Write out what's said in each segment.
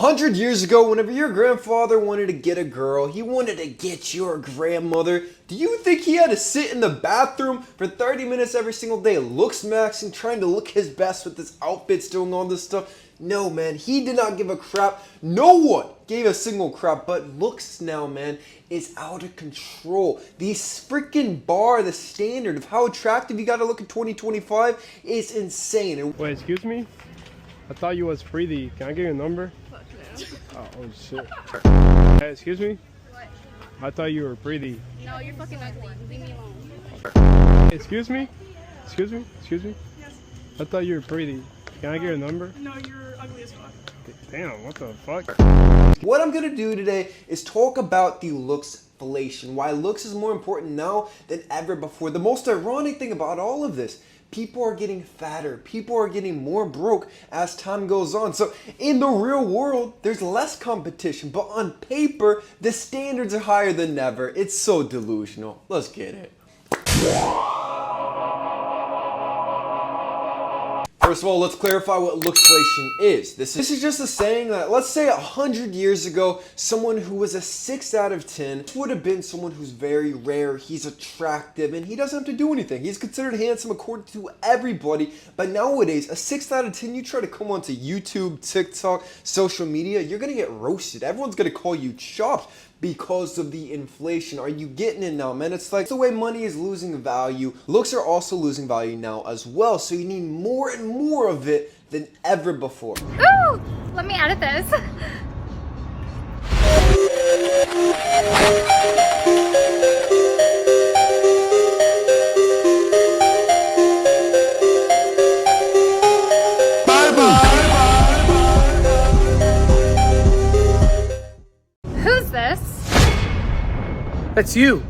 100 years ago, whenever your grandfather wanted to get a girl, he wanted to get your grandmother. Do you think he had to sit in the bathroom for 30 minutes every single day, looks maxing, trying to look his best with his outfits, doing all this stuff? No, man, he did not give a crap. No one gave a single crap, but looks now, man, is out of control. The freaking bar, the standard of how attractive you gotta look in 2025 is insane. Wait, excuse me? I thought you was Freedy. Can I get your number? Oh shit. Hey, excuse me? What? I thought you were pretty. No, you're fucking ugly. Leave me alone. Excuse me? Excuse me? Excuse me? Yes. I thought you were pretty. Can I get your number? No, you're ugly as fuck. Damn, what the fuck? What I'm gonna do today is talk about the Looksflation. Why looks is more important now than ever before. The most ironic thing about all of this, people are getting fatter. People are getting more broke as time goes on. So in the real world, there's less competition, but on paper, the standards are higher than ever. It's so delusional. Let's get it. First of all, let's clarify what Lookflation is. This is just a saying that, let's say 100 years ago, someone who was a 6 out of 10 would have been someone who's very rare, he's attractive, and he doesn't have to do anything. He's considered handsome according to everybody, but nowadays, a 6 out of 10, you try to come onto YouTube, TikTok, social media, you're gonna get roasted. Everyone's gonna call you chopped because of the inflation. Are you getting it now, man? It's like the way money is losing value, looks are also losing value now as well, so you need more and more of it than ever before. Ooh! Let me edit this. Who's this? That's you!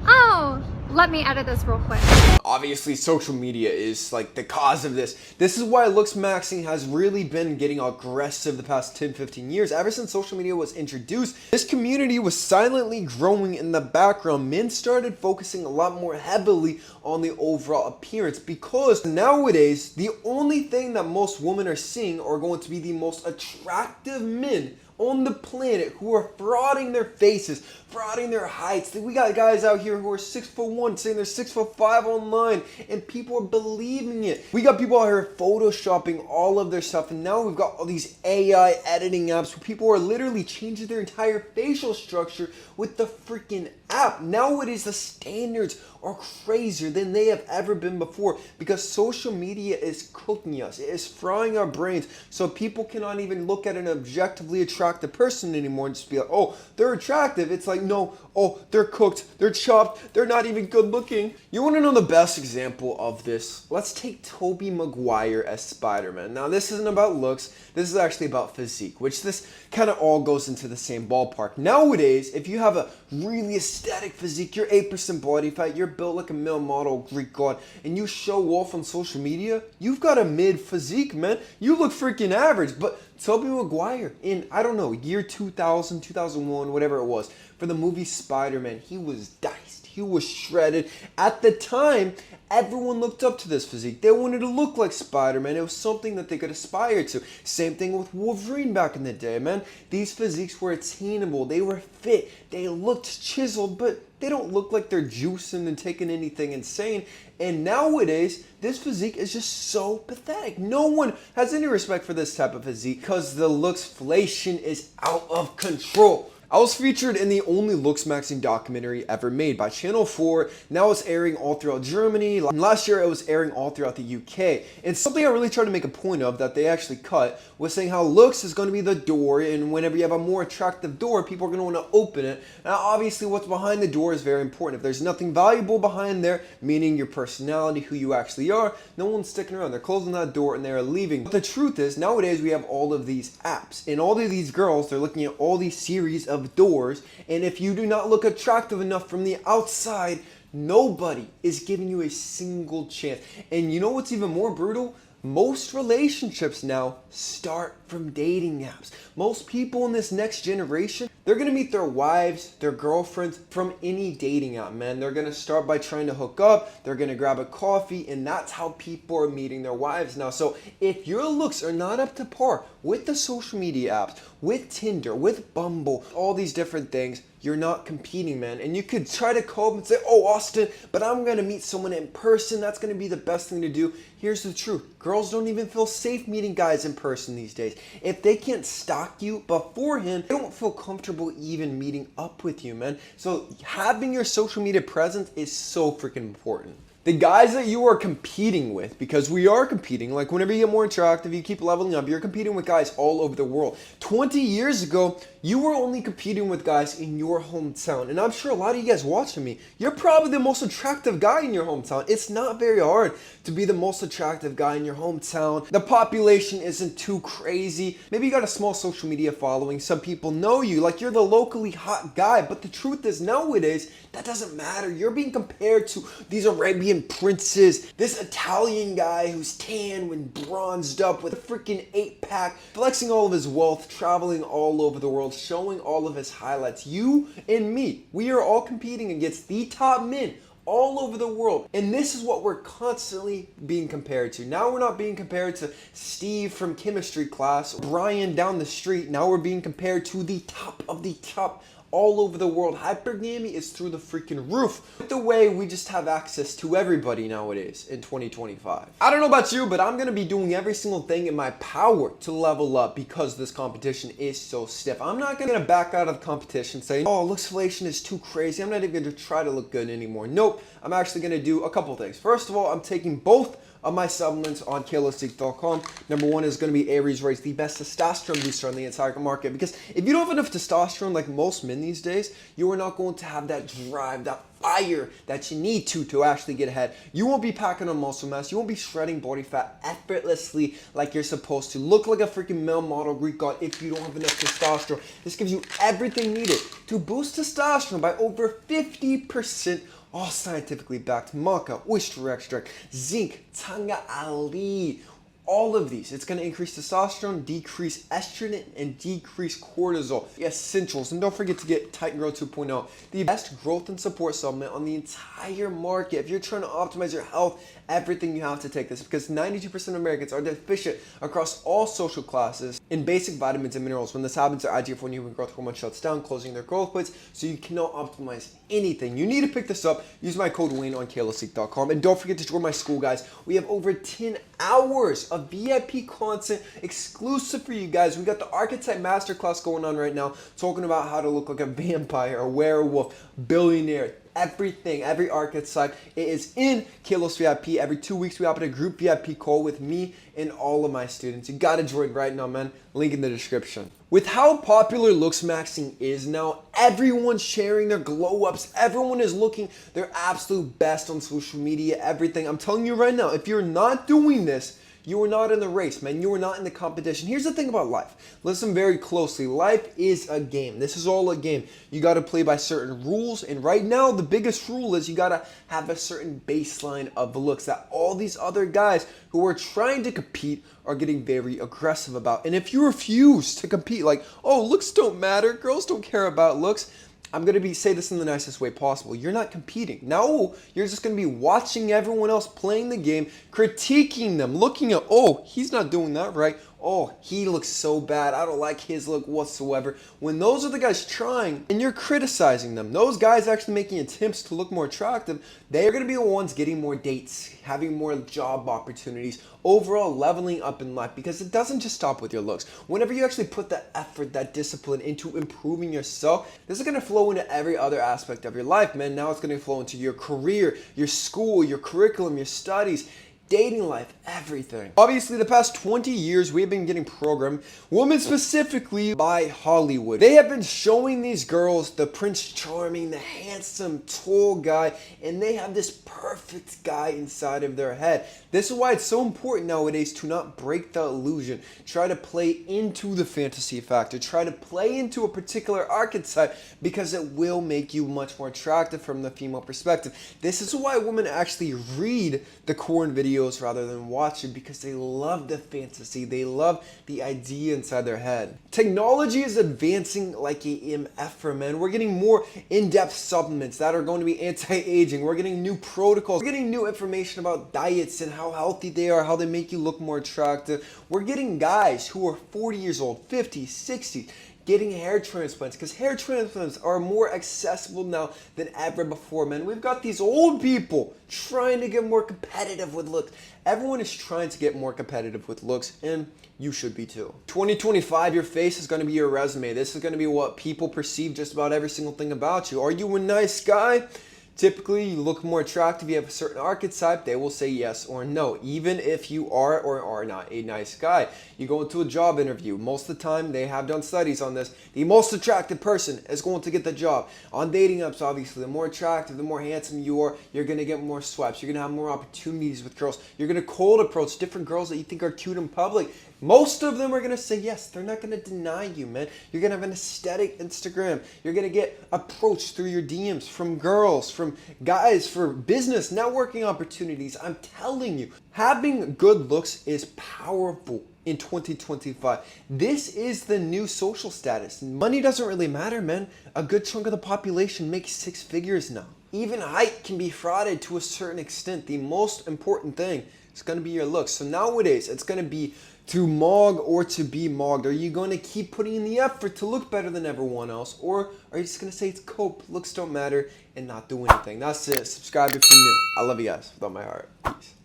Oh, let me edit this real quick. Obviously, social media is like the cause of this. This is why looks maxing has really been getting aggressive the past 10-15 years. Ever since social media was introduced, this community was silently growing in the background. Men started focusing a lot more heavily on the overall appearance because nowadays, the only thing that most women are seeing are going to be the most attractive men on the planet who are frauding their faces, frauding their heights. We got guys out here who are 6'1", saying they're 6'5" online, and people are believing it. We got people out here photoshopping all of their stuff, and now we've got all these AI editing apps where people are literally changing their entire facial structure with the freaking app. Nowadays, the standards are crazier than they have ever been before because social media is cooking us. It is frying our brains so people cannot even look at an objectively attractive person anymore and just be like, oh, they're attractive. It's like, no, oh, they're cooked, they're chopped, they're not even good looking. You want to know the best example of this? Let's take Tobey Maguire as Spider-Man. Now, this isn't about looks. This is actually about physique, which this kind of all goes into the same ballpark. Nowadays, if you have a really aesthetic physique, you're 8% body fat, you're built like a male model Greek god, and you show off on social media, you've got a mid physique, man. You look freaking average. But Tobey Maguire in, I don't know, year 2000, 2001, whatever it was, for the movie Spider-Man, he was diced. He was shredded. At the time, everyone looked up to this physique. They wanted to look like Spider-Man. It was something that they could aspire to. Same thing with Wolverine back in the day, man. These physiques were attainable. They were fit. They looked chiseled, but they don't look like they're juicing and taking anything insane. And nowadays, this physique is just so pathetic. No one has any respect for this type of physique because the Lookflation is out of control. I was featured in the only looks maxing documentary ever made by Channel 4. Now it's airing all throughout Germany. Last year it was airing all throughout the UK. And something I really tried to make a point of that they actually cut was saying how looks is going to be the door, and whenever you have a more attractive door, people are going to want to open it. Now obviously what's behind the door is very important. If there's nothing valuable behind there, meaning your personality, who you actually are, no one's sticking around. They're closing that door and they're leaving. But the truth is, nowadays we have all of these apps, and all of these girls, they're looking at all these series of doors, and if you do not look attractive enough from the outside, nobody is giving you a single chance. And you know what's even more brutal? Most relationships now start from dating apps. Most people in this next generation, they're gonna meet their wives, their girlfriends from any dating app, man. They're gonna start by trying to hook up, they're gonna grab a coffee, and that's how people are meeting their wives now. So if your looks are not up to par with the social media apps, with Tinder, with Bumble, all these different things, you're not competing, man. And you could try to cope and say, oh, Austin, but I'm gonna meet someone in person. That's gonna be the best thing to do. Here's the truth. Girls don't even feel safe meeting guys in person these days. If they can't stalk you beforehand, they don't feel comfortable even meeting up with you, man. So having your social media presence is so freaking important. The guys that you are competing with, because we are competing, like whenever you get more attractive, you keep leveling up, you're competing with guys all over the world. 20 years ago, you were only competing with guys in your hometown. And I'm sure a lot of you guys watching me, you're probably the most attractive guy in your hometown. It's not very hard to be the most attractive guy in your hometown. The population isn't too crazy. Maybe you got a small social media following. Some people know you, like you're the locally hot guy. But the truth is nowadays, that doesn't matter. You're being compared to these Arabian princes, this Italian guy who's tan when bronzed up with a freaking 8-pack, flexing all of his wealth, traveling all over the world, showing all of his highlights. You and me, we are all competing against the top men all over the world. And this is what we're constantly being compared to. Now we're not being compared to Steve from chemistry class, Brian down the street. Now we're being compared to the top of the top all over the world. Hypergamy is through the freaking roof with the way we just have access to everybody nowadays in 2025. I don't know about you, but I'm gonna be doing every single thing in my power to level up because this competition is so stiff. I'm not gonna back out of the competition saying, oh, Looksflation is too crazy. I'm not even gonna try to look good anymore. Nope, I'm actually gonna do a couple things. First of all, I'm taking both of my supplements on kalosique.com. Number one is going to be Aries Race, the best testosterone booster on the entire market. Because if you don't have enough testosterone like most men these days, you are not going to have that drive, that fire that you need to actually get ahead. You won't be packing on muscle mass. You won't be shredding body fat effortlessly like you're supposed to. Look like a freaking male model Greek god if you don't have enough testosterone. This gives you everything needed to boost testosterone by over 50%. All scientifically backed. Maca, oyster extract, zinc, tanga ali, all of these. It's going to increase testosterone, decrease estrogen, and decrease cortisol. The essentials. And don't forget to get Titan Grow 2.0, the best growth and support supplement on the entire market. If you're trying to optimize your health, everything, you have to take this, because 92% of Americans are deficient across all social classes in basic vitamins and minerals. When this happens, their IGF-1 human growth hormone shuts down, closing their growth plates, so you cannot optimize anything. You need to pick this up. Use my code WAYNE on kalosique.com. And don't forget to join my school, guys. We have over 10 hours of VIP content exclusive for you guys. We got the Archetype Masterclass going on right now, talking about how to look like a vampire, a werewolf, billionaire, everything, every archetype. It is in Kalos VIP. Every 2 weeks we open a group VIP call with me and all of my students. You gotta join right now, man. Link in the description. With how popular looks maxing is now, everyone's sharing their glow ups. Everyone is looking their absolute best on social media, everything. I'm telling you right now, if you're not doing this, you are not in the race, man. You are not in the competition. Here's the thing about life. Listen very closely. Life is a game. This is all a game. You got to play by certain rules. And right now, the biggest rule is you got to have a certain baseline of looks that all these other guys who are trying to compete are getting very aggressive about. And if you refuse to compete, like, oh, looks don't matter, girls don't care about looks, I'm going to say this in the nicest way possible. You're not competing. No, you're just going to be watching everyone else playing the game, critiquing them, looking at, oh, he's not doing that right. Oh, he looks so bad. I don't like his look whatsoever. When those are the guys trying and you're criticizing them, those guys actually making attempts to look more attractive, they're going to be the ones getting more dates, having more job opportunities, overall leveling up in life, because it doesn't just stop with your looks. Whenever you actually put that effort, that discipline into improving yourself, this is going to flow into every other aspect of your life, man. Now it's going to flow into your career, your school, your curriculum, your studies, dating life, everything. Obviously, the past 20 years, we have been getting programmed, women specifically, by Hollywood. They have been showing these girls the Prince Charming, the handsome, tall guy, and they have this perfect guy inside of their head. This is why it's so important nowadays to not break the illusion. Try to play into the fantasy factor. Try to play into a particular archetype, because it will make you much more attractive from the female perspective. This is why women actually read the corn video videos rather than watch it because they love the fantasy. They love the idea inside their head. Technology is advancing like a MF, man. We're getting more in-depth supplements that are going to be anti-aging. We're getting new protocols. We're getting new information about diets and how healthy they are, how they make you look more attractive. We're getting guys who are 40 years old, 50, 60, getting hair transplants because hair transplants are more accessible now than ever before, man. We've got these old people trying to get more competitive with looks. Everyone is trying to get more competitive with looks, and you should be too. 2025, your face is going to be your resume. This is going to be what people perceive just about every single thing about you. Are you a nice guy? Typically, you look more attractive, you have a certain archetype, they will say yes or no, even if you are or are not a nice guy. You go into a job interview, most of the time, they have done studies on this, the most attractive person is going to get the job. On dating apps, obviously, the more attractive, the more handsome you are, you're going to get more swipes, you're going to have more opportunities with girls, you're going to cold approach different girls that you think are cute in public. Most of them are going to say yes. They're not going to deny you, man. You're going to have an aesthetic Instagram. You're going to get approached through your DMs from girls, from guys, for business, networking opportunities. I'm telling you, having good looks is powerful in 2025. This is the new social status. Money doesn't really matter, man. A good chunk of the population makes 6 figures now. Even height can be frauded to a certain extent. The most important thing is going to be your looks. So nowadays, it's going to be to mog or to be mogged. Are you going to keep putting in the effort to look better than everyone else? Or are you just going to say it's cope, looks don't matter, and not do anything? That's it. Subscribe if you're new. I love you guys with all my heart. Peace.